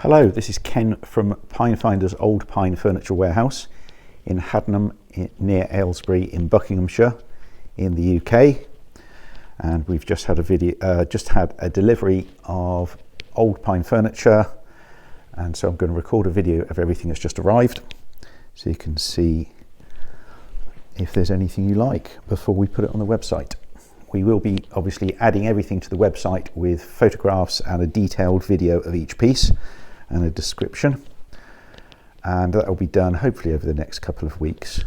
Hello, this is Ken from Pinefinders Old Pine Furniture Warehouse in Hadnam near Aylesbury in Buckinghamshire in the UK, and we've just had a delivery of old pine furniture, and so I'm going to record a video of everything that's just arrived so you can see if there's anything you like before we put it on the website. We will be obviously adding everything to the website with photographs and a detailed video of each piece and a description, and that will be done hopefully over the next couple of weeks.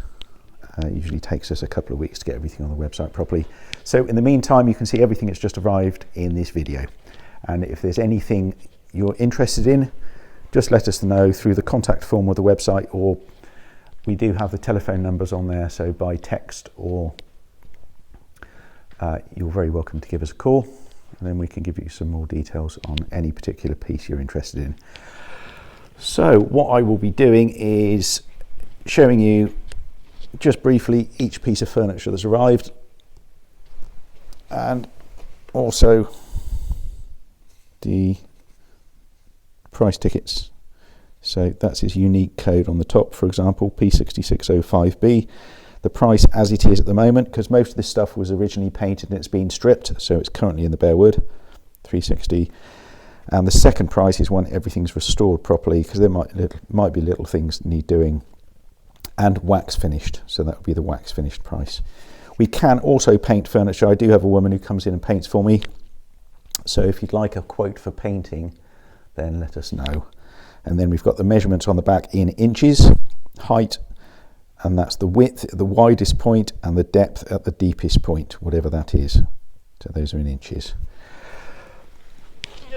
It usually takes us a couple of weeks to get everything on the website properly. So in the meantime, you can see everything that's just arrived in this video, and if there's anything you're interested in, just let us know through the contact form of the website, or we do have the telephone numbers on there, so by text or you're very welcome to give us a call, and then we can give you some more details on any particular piece you're interested in. So what I will be doing is showing you just briefly each piece of furniture that's arrived, and also the price tickets. So that's his unique code on the top, for example, P6605B. The price as it is at the moment, because most of this stuff was originally painted and it's been stripped, so it's currently in the bare wood, 360. And the second price is when everything's restored properly, because there might be little things that need doing, and wax finished, so that would be the wax finished price. We can also paint furniture. I do have a woman who comes in and paints for me, so if you'd like a quote for painting, then let us know. And then we've got the measurements on the back in inches, height, and that's the width at the widest point and the depth at the deepest point, whatever that is. So those are in inches.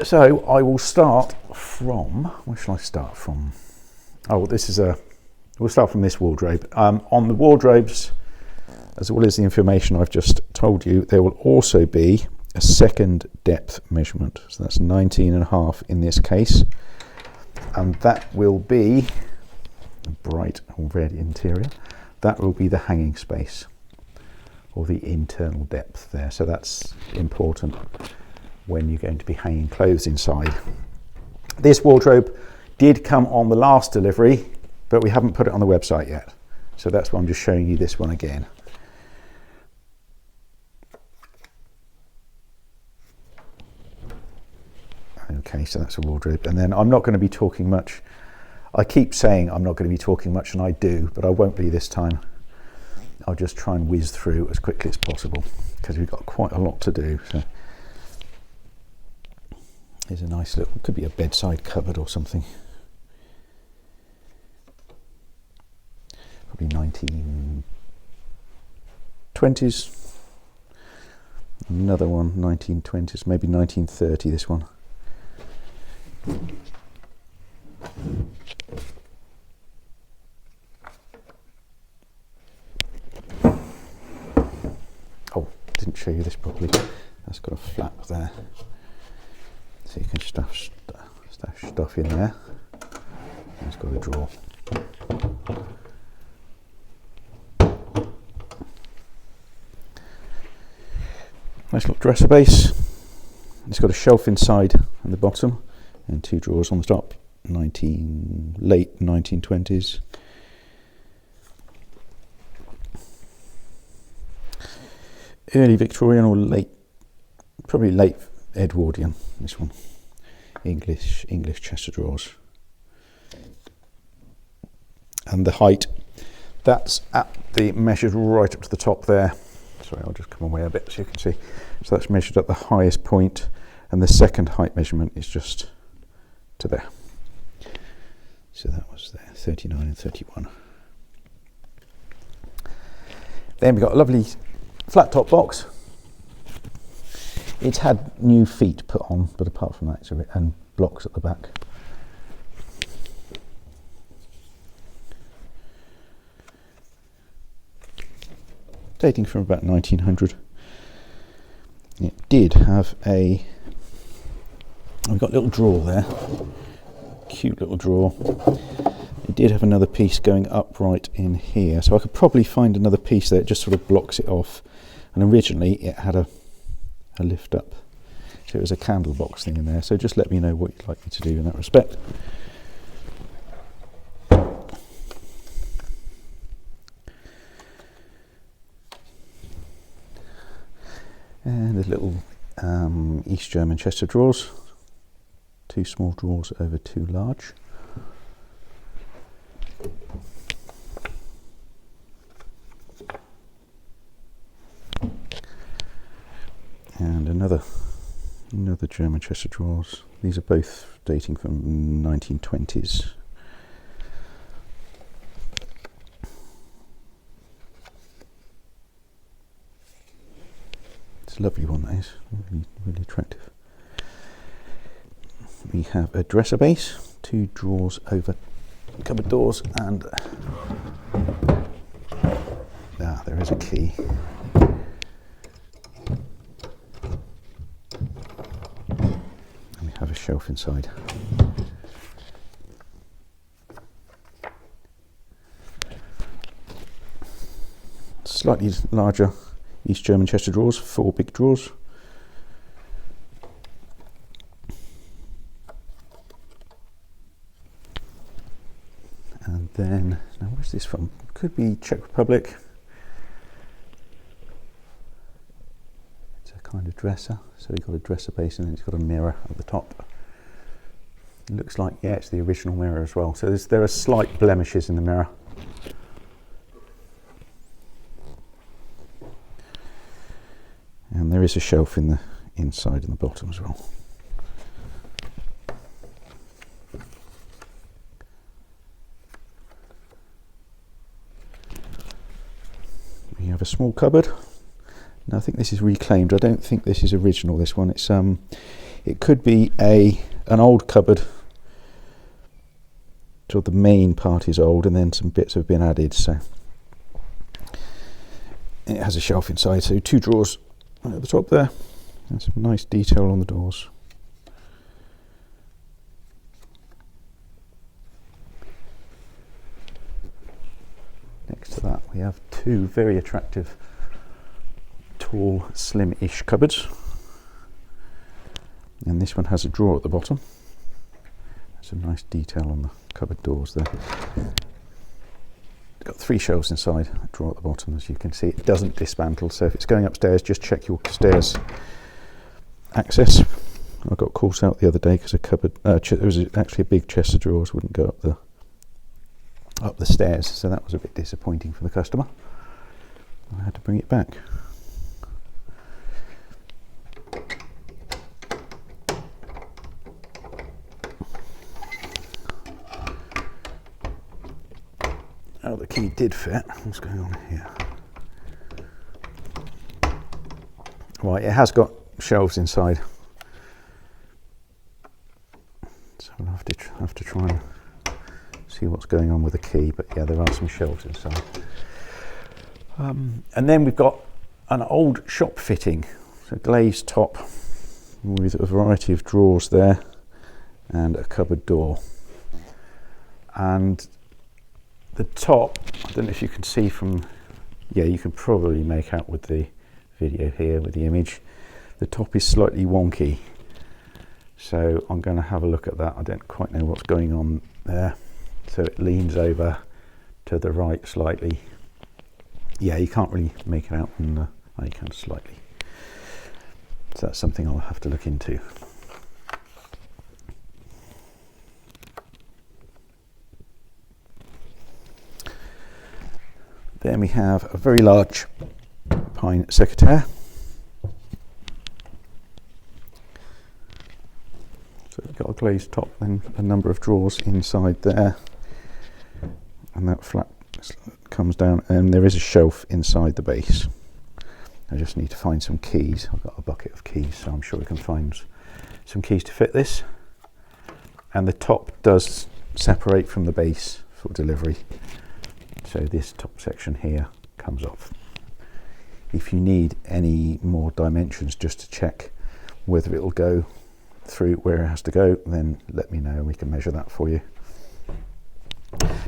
So I will start from, where shall I start from? Oh, we'll start from this wardrobe. On the wardrobes, as well as the information I've just told you, there will also be a second depth measurement. So that's 19.5 in this case. And that will be a bright red interior. That will be the hanging space, or the internal depth there. So that's important when you're going to be hanging clothes inside. This wardrobe did come on the last delivery, but we haven't put it on the website yet. So that's why I'm just showing you this one again. Okay, so that's a wardrobe. And then I'm not going to be talking much. I keep saying I'm not going to be talking much, and I do, but I won't be this time. I'll just try and whiz through as quickly as possible, because we've got quite a lot to do. So here's a nice little, could be a bedside cupboard or something. Probably 1920s. Another one, 1920s, maybe 1930, this one. Oh, didn't show you this properly. That's got a flap there, so you can stash stuff in there. It's got a drawer. Nice little dresser base. It's got a shelf inside and the bottom, and two drawers on the top. Late 1920s. Early Victorian or probably late Edwardian, this one. English chest of drawers. And the height, that's measured right up to the top there. Sorry, I'll just come away a bit so you can see. So that's measured at the highest point, and the second height measurement is just to there. So that was there, 39 and 31. Then we've got a lovely flat top box. It's had new feet put on, but apart from that, and blocks at the back. Dating from about 1900. It did have we've got a little drawer there, cute little drawer. It did have another piece going upright in here, so I could probably find another piece there. It just sort of blocks it off, and originally it had a lift up So there's a candle box thing in there. So just let me know what you'd like me to do in that respect. And a little East German chest of drawers. 2 small drawers over 2 large. And another German chest of drawers. These are both dating from 1920s. It's a lovely one, that is. Really attractive. We have a dresser base, 2 drawers over cupboard doors, and there is a key. And we have a shelf inside. Slightly larger East German chest of drawers, 4 big drawers. And then, now where's this from? Could be Czech Republic. It's a kind of dresser. So we've got a dresser base and then it's got a mirror at the top. It looks like, yeah, it's the original mirror as well. So there are slight blemishes in the mirror. And there is a shelf in the inside and the bottom as well. We have a small cupboard. Now I think this is reclaimed. I don't think this is original, this one. It's it could be an old cupboard. So the main part is old and then some bits have been added, so it has a shelf inside, so 2 drawers at the top there, and some nice detail on the doors. Next to that we have 2 very attractive tall slim-ish cupboards, and this one has a drawer at the bottom. Some nice detail on the cupboard doors there. It's got 3 shelves inside, a drawer at the bottom. As you can see, it doesn't dismantle, so if it's going upstairs, just check your stairs access. I got caught out the other day because a cupboard, there was actually a big chest of drawers wouldn't go up the stairs, so that was a bit disappointing for the customer. I had to bring it back. Oh, the key did fit. What's going on here? Right, it has got shelves inside, so we'll have to try and see what's going on with the key. But yeah, there are some shelves inside. And then we've got an old shop fitting, so glazed top with a variety of drawers there and a cupboard door. And the top, I don't know if you can see from, yeah, you can probably make out with the video here, with the image, the top is slightly wonky. So I'm going to have a look at that. I don't quite know what's going on there. So it leans over to the right slightly. Yeah, you can't really make it out, and oh, you can slightly. So that's something I'll have to look into. Then we have a very large pine secretaire. So we've got a glazed top and a number of drawers inside there. And that flap comes down, and there is a shelf inside the base. I just need to find some keys. I've got a bucket of keys, so I'm sure we can find some keys to fit this. And the top does separate from the base for delivery. So this top section here comes off. If you need any more dimensions just to check whether it'll go through where it has to go, then let me know and we can measure that for you.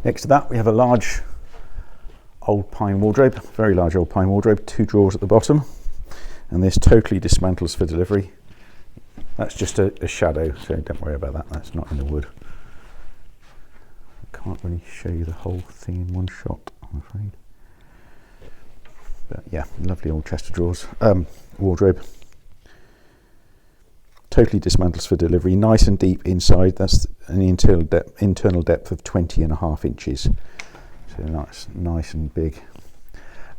Next to that we have a large old pine wardrobe, very large old pine wardrobe, 2 drawers at the bottom, and this totally dismantles for delivery. That's just a shadow, so don't worry about that. That's not in the wood. I can't really show you the whole thing in one shot, I'm afraid. But yeah, lovely old chest of drawers, wardrobe. Totally dismantles for delivery. Nice and deep inside. That's an internal depth of 20.5 inches. So nice and big.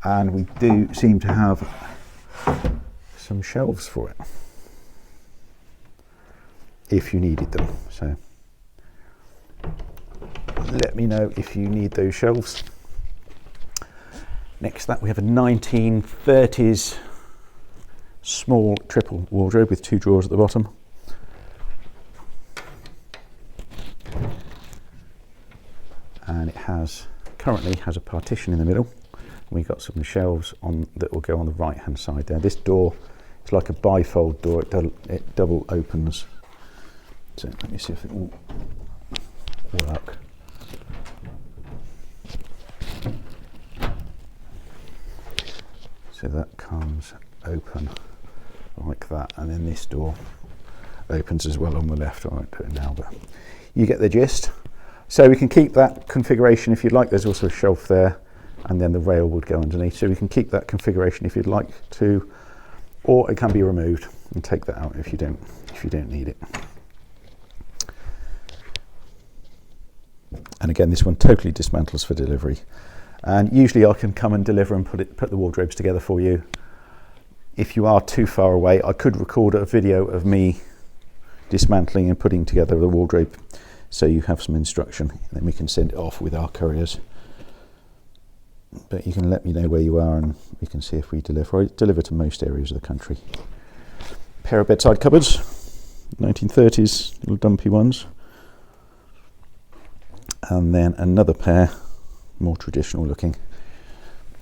And we do seem to have some shelves for it, if you needed them. So let me know if you need those shelves. Next to that, we have a 1930s small triple wardrobe with 2 drawers at the bottom. And it currently has a partition in the middle. We've got some shelves that will go on the right hand side there. This door is like a bifold door, it double opens. So let me see if it will work. So that comes open like that, and then this door opens as well on the left. I won't do it now, but you get the gist. So we can keep that configuration if you'd like. There's also a shelf there, and then the rail would go underneath. So we can keep that configuration if you'd like to, or it can be removed and take that out if you don't need it. And again, this one totally dismantles for delivery. And usually I can come and deliver and put the wardrobes together for you. If you are too far away, I could record a video of me dismantling and putting together the wardrobe, so you have some instruction, and then we can send it off with our couriers. But you can let me know where you are and we can see if we deliver. I deliver to most areas of the country. Pair of bedside cupboards, 1930s, little dumpy ones. And then another pair, more traditional looking.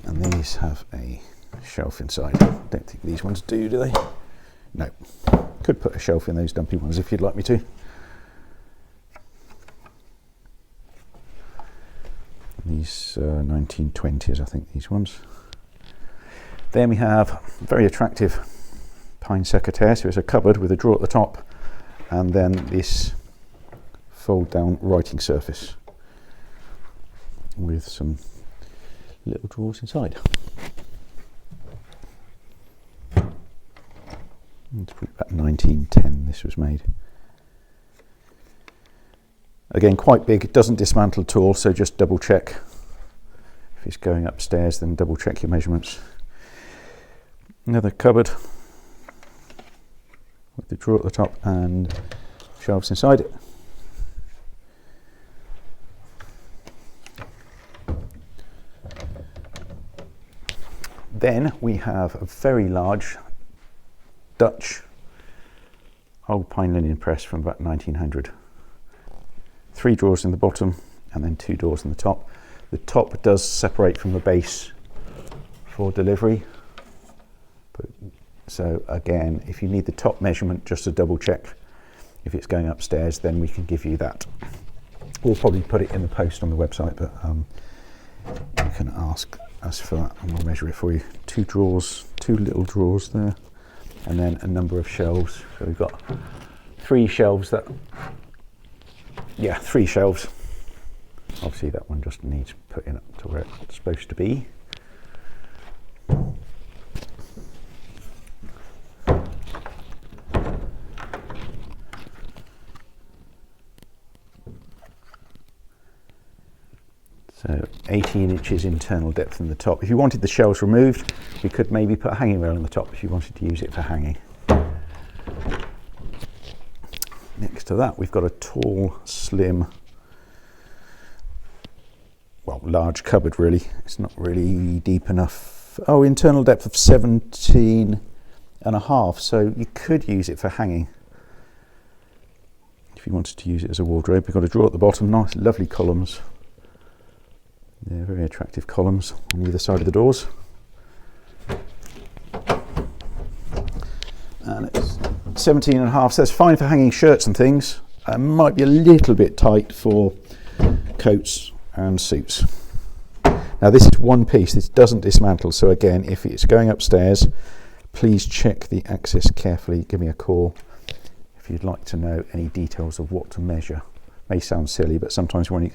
And these have a shelf inside. Don't think these ones do they? No. Could put a shelf in those dumpy ones if you'd like me to. These 1920s, I think, these ones. Then we have very attractive pine secretaire. So it's a cupboard with a drawer at the top, and then this fold down writing surface with some little drawers inside. It's probably about 1910 this was made. Again, quite big. It doesn't dismantle at all, so just double check. If it's going upstairs, then double check your measurements. Another cupboard with the drawer at the top and shelves inside it. Then we have a very large Dutch old pine linen press from about 1900. 3 drawers in the bottom and then 2 doors in the top. The top does separate from the base for delivery. So again, if you need the top measurement just to double check if it's going upstairs, then we can give you that. We'll probably put it in the post on the website, but you can ask us for that and we'll measure it for you. 2 drawers, 2 little drawers there, and then a number of shelves. So we've got 3 shelves 3 shelves. Obviously that one just needs putting up to where it's supposed to be. So 18 inches internal depth in the top. If you wanted the shelves removed, we could maybe put a hanging rail on the top if you wanted to use it for hanging. Next to that, we've got a tall, slim, well, large cupboard really. It's not really deep enough. Oh, internal depth of 17.5, so you could use it for hanging if you wanted to use it as a wardrobe. We've got a drawer at the bottom, nice, lovely columns. They're very attractive columns on either side of the doors. And it's 17.5, so it's fine for hanging shirts and things. Might be a little bit tight for coats and suits. Now this is one piece, this doesn't dismantle, so again, if it's going upstairs, please check the access carefully, give me a call. if you'd like to know any details of what to measure. May sound silly, but sometimes when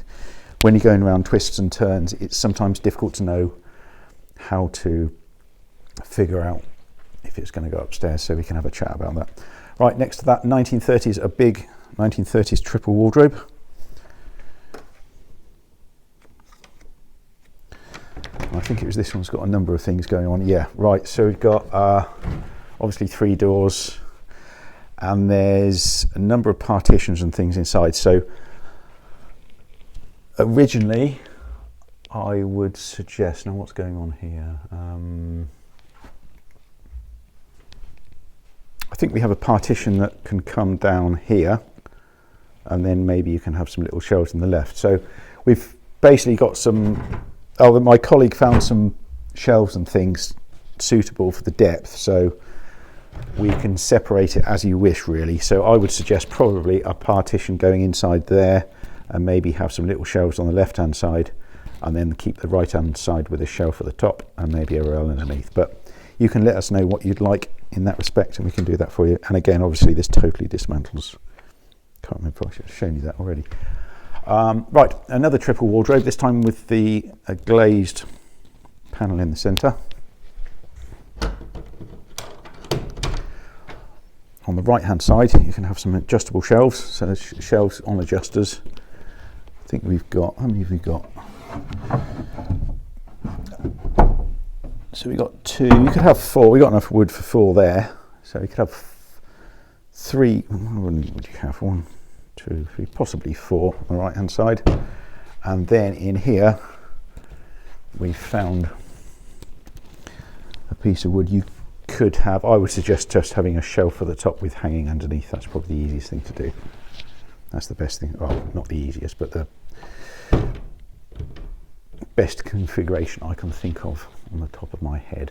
you're going around twists and turns, it's sometimes difficult to know how to figure out if it's going to go upstairs, so we can have a chat about that. Right, next to that, 1930s, a big 1930s triple wardrobe. I think it was this one's got a number of things going on. Yeah, right, so we've got obviously 3 doors, and there's a number of partitions and things inside. So originally I would suggest, now what's going on here? I think we have a partition that can come down here, and then maybe you can have some little shelves on the left. So we've basically got some, my colleague found some shelves and things suitable for the depth, so we can separate it as you wish, really. So I would suggest probably a partition going inside there, and maybe have some little shelves on the left hand side, and then keep the right hand side with a shelf at the top and maybe a rail underneath. But you can let us know what you'd like in that respect, and we can do that for you. And again, obviously this totally dismantles. Can't remember if I should have shown you that already. Right, another triple wardrobe, this time with the glazed panel in the centre. On the right hand side you can have some adjustable shelves, so shelves on adjusters. I think we've got, how many have we got? So we got 2, you could have 4, we got enough wood for 4 there, so we could have 3, what would you have, 1, 2, 3, possibly 4 on the right hand side. And then in here we found a piece of wood you could have. I would suggest just having a shelf at the top with hanging underneath. That's probably the easiest thing to do. That's the best thing, well, not the easiest, but the best configuration I can think of on the top of my head.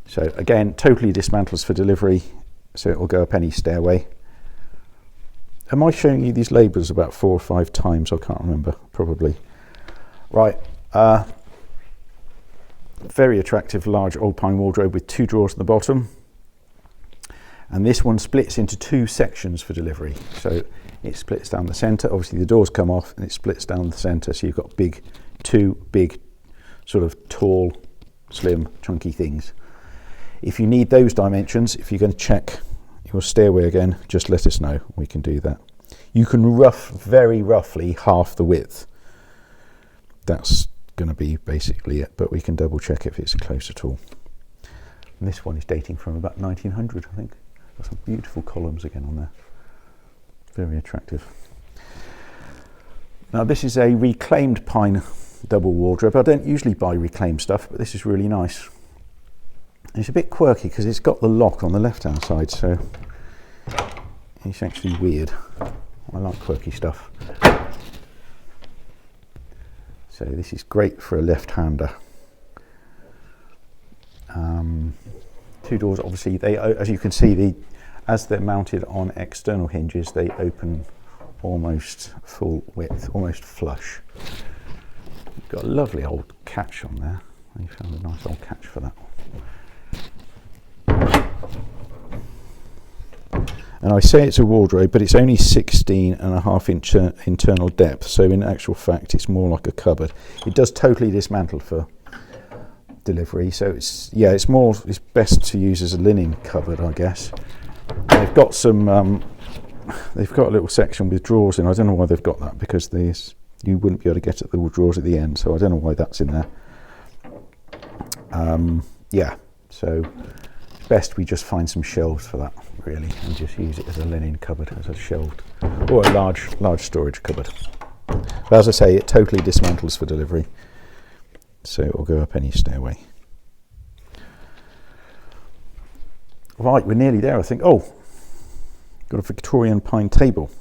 So again, totally dismantles for delivery, so it will go up any stairway. Am I showing you these labels about 4 or 5 times? I can't remember, probably. Right, very attractive large old pine wardrobe with 2 drawers at the bottom, and this one splits into 2 sections for delivery. So it splits down the centre, obviously the doors come off, and it splits down the centre, so you've got 2 big sort of tall, slim, chunky things. If you need those dimensions, if you're going to check your stairway again, just let us know, we can do that. You can very roughly half the width. That's going to be basically it, but we can double check if it's close at all. And this one is dating from about 1900, I think. Got some beautiful columns again on there. Very attractive. Now this is a reclaimed pine double wardrobe. I don't usually buy reclaimed stuff, but this is really nice. It's a bit quirky because it's got the lock on the left hand side, so it's actually weird. I like quirky stuff. So this is great for a left-hander. 2 doors, obviously, they, as you can see, as they're mounted on external hinges, they open almost full width, almost flush. You've got a lovely old catch on there. I found a nice old catch for that. And I say it's a wardrobe, but it's only 16.5 inch internal depth, so in actual fact it's more like a cupboard. It does totally dismantle for delivery, so it's best to use as a linen cupboard, I guess. They've got some they've got a little section with drawers in. I don't know why they've got that, because you wouldn't be able to get at the drawers at the end, so I don't know why that's in there. Yeah, so it's best we just find some shelves for that, really, and just use it as a linen cupboard, as a shelved or a large storage cupboard. But as I say, it totally dismantles for delivery, so it will go up any stairway. Right, we're nearly there, I think. Oh, got a Victorian pine table.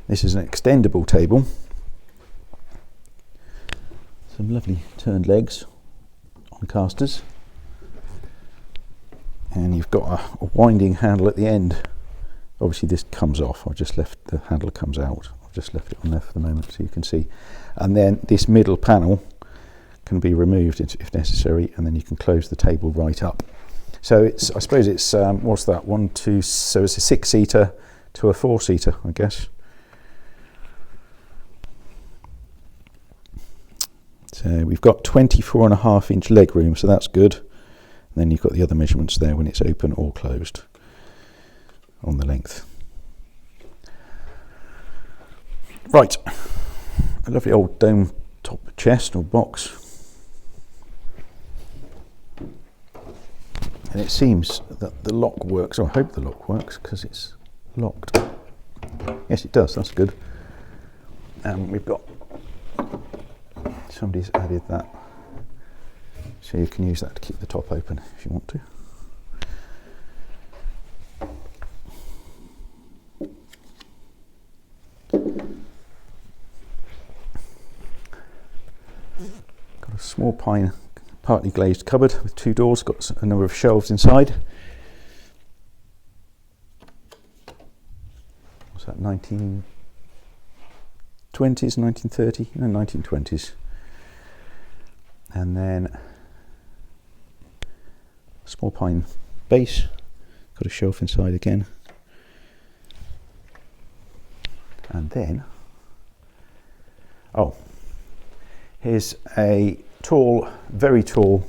This is an extendable table. Some lovely turned legs on casters. And you've got a winding handle at the end. Obviously this comes off. I've just left, the handle comes out. I've just left it on there for the moment so you can see. And then this middle panel can be removed if necessary, and then you can close the table right up. So I suppose it's, what's that, 1, 2, so it's a 6-seater, to a 4-seater, I guess. So we've got 24.5-inch leg room, so that's good. And then you've got the other measurements there when it's open or closed on the length. Right, a lovely old dome top chest or box. And it seems that the lock works, or I hope the lock works, because it's locked. Yes, it does, that's good. And we've got, somebody's added that, so you can use that to keep the top open if you want to. Got a small pine, partly glazed cupboard with 2 doors, got a number of shelves inside. What's that, 1920s, 1930? No, 1920s. And then a small pine base, got a shelf inside again. And then, oh, here's a tall, very tall,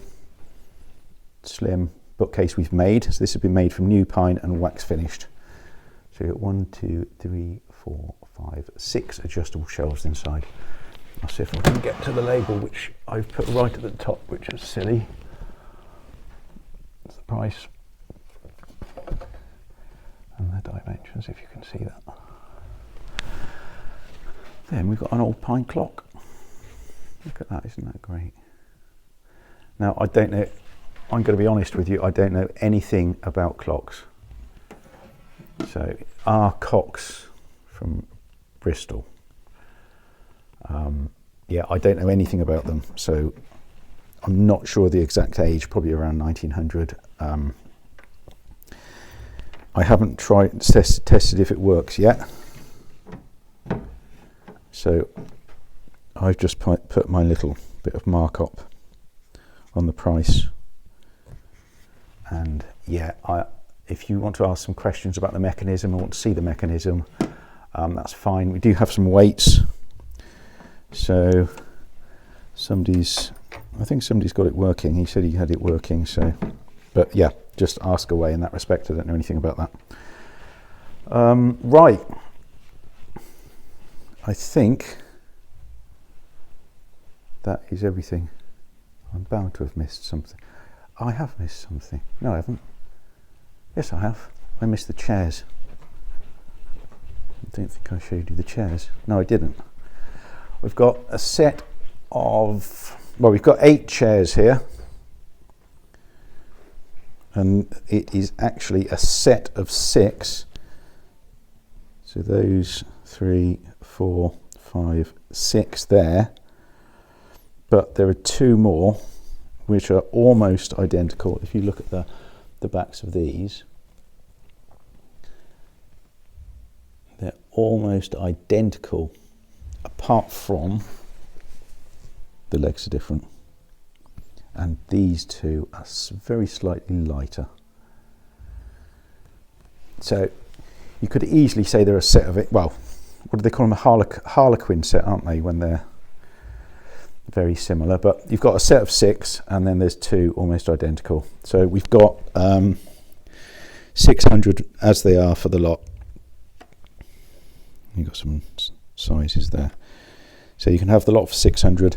slim bookcase we've made. So this has been made from new pine and wax finished. So you've got 1, 2, 3, 4, 5, 6 adjustable shelves inside. I'll see if I can get to the label, which I've put right at the top, which is silly. That's the price. And the dimensions, if you can see that. Then we've got an old pine clock. Look at that, isn't that great? Now, I don't know, I'm going to be honest with you, I don't know anything about clocks. So, our Cox from Bristol. Yeah, I don't know anything about them, so I'm not sure the exact age, probably around 1900. I haven't tested if it works yet. So I've just put my little bit of markup on the price. And yeah, if you want to ask some questions about the mechanism and want to see the mechanism, that's fine. We do have some weights. So I think somebody's got it working. He said he had it working. So, but yeah, just ask away in that respect. I don't know anything about that. Right. I think that is everything. I'm bound to have missed something. I have missed something. No, I haven't. Yes, I have. I missed the chairs. I don't think I showed you the chairs. No, I didn't. We've got a set of, well, we've got 8 chairs here. And it is actually a set of 6. So those 3, 4, 5, 6 there. But there are 2 more which are almost identical. If you look at the backs of these, they're almost identical, apart from the legs are different. And these 2 are very slightly lighter. So you could easily say they're a set of it. Well, what do they call them? A Harlequin set, aren't they, when they're very similar? But you've got a set of 6, and then there's 2 almost identical. So we've got 600 as they are for the lot. You've got some sizes there. So you can have the lot for 600.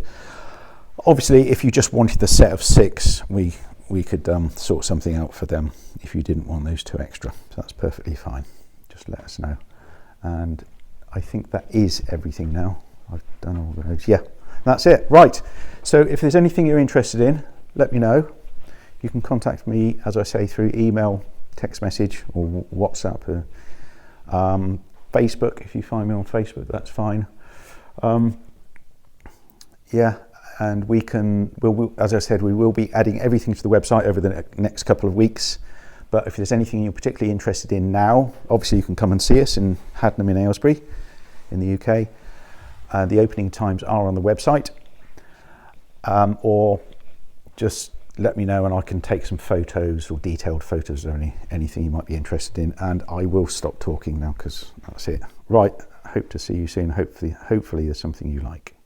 Obviously, if you just wanted the set of 6, we could sort something out for them if you didn't want those 2 extra. So that's perfectly fine. Just let us know. And I think that is everything now. I've done all those. Yeah, that's it. Right. So if there's anything you're interested in, let me know. You can contact me, as I say, through email, text message, or WhatsApp. Facebook, if you find me on Facebook, that's fine. Yeah, and we'll, as I said, we will be adding everything to the website over the next couple of weeks. But if there's anything you're particularly interested in now, obviously you can come and see us in Hadnam in Aylesbury in the UK. The opening times are on the website, or just let me know and I can take some photos or detailed photos or anything you might be interested in. And I will stop talking now because that's it. Right, hope to see you soon. Hopefully there's something you like.